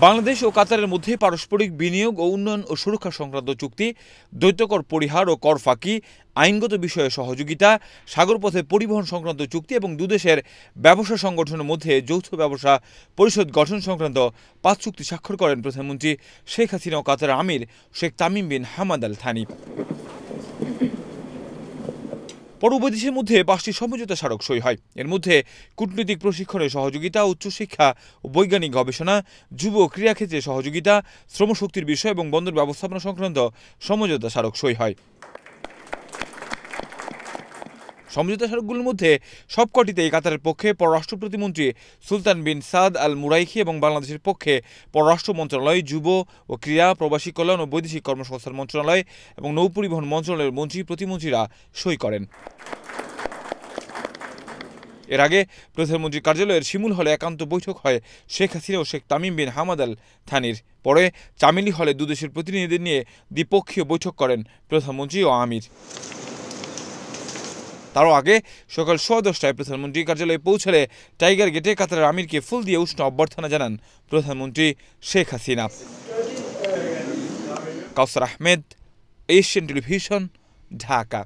বাংলাদেশ ও কাতারের মধ্যে পারস্পরিক বিনিয়োগ ও উন্নয়ন ও সুরক্ষা সংক্রান্ত চুক্তি, দ্বৈতকর পরিহার ও কর ফাঁকি, আইনগত বিষয়ে সহযোগিতা, সাগরপথে পরিবহন সংক্রান্ত চুক্তি এবং দুদেশের ব্যবসা সংগঠনের মধ্যে যৌথ ব্যবসা পরিষদ গঠন সংক্রান্ত 5 চুক্তি স্বাক্ষর করেন প্রধানমন্ত্রী শেখ হাসিনা ও কাতারের আমির Sheikh Tamim bin Hamad Al Thani. পরে উভয় দেশের মধ্যে 5টি সমঝোতা স্মারক সই হয়। এর মধ্যে কূটনৈতিক প্রশিক্ষণে সহযোগিতা, উচ্চশিক্ষা ও বৈজ্ঞানিক গবেষণা, যুব ও ক্রীড়াক্ষেত্রে সহযোগিতা, শ্রমশক্তির বিষয় এবং বন্দর ব্যবস্থাপনা সংক্রান্ত সমঝোতা স্মারক সই হয়। সমঝোতা স্মারকগুলোর মধ্যে সবকটিতেই কাতারের পক্ষে পররাষ্ট্র প্রতিমন্ত্রী সুলতান বিন সাদ আল মুরাইখি এবং বাংলাদেশের পক্ষে পররাষ্ট্র মন্ত্রণালয়, যুব ও ক্রীড়া, প্রবাসী কল্যাণ ও বৈদেশিক কর্মসংস্থান মন্ত্রণালয় এবং নৌপরিবহন মন্ত্রণালয়ের মন্ত্রী প্রতিমন্ত্রীরা সই করেন। এর আগে প্রধানমন্ত্রীর কার্যালয়ের শিমুল হলে একান্ত বৈঠক হয় শেখ হাসিনা ও Sheikh Tamim bin Hamad Al থানির। পরে চামেলি হলে দুদেশের প্রতিনিধিদের নিয়ে দ্বিপক্ষীয় বৈঠক করেন প্রধানমন্ত্রী ও আমির। তারও আগে সকাল 10:15টায় প্রধানমন্ত্রী কার্যালয়ে পৌঁছালে টাইগার গেটে কাতারের আমিরকে ফুল দিয়ে উষ্ণ অভ্যর্থনা জানান প্রধানমন্ত্রী শেখ হাসিনা। কাউসার আহমেদ, এশিয়ান টেলিভিশন, ঢাকা।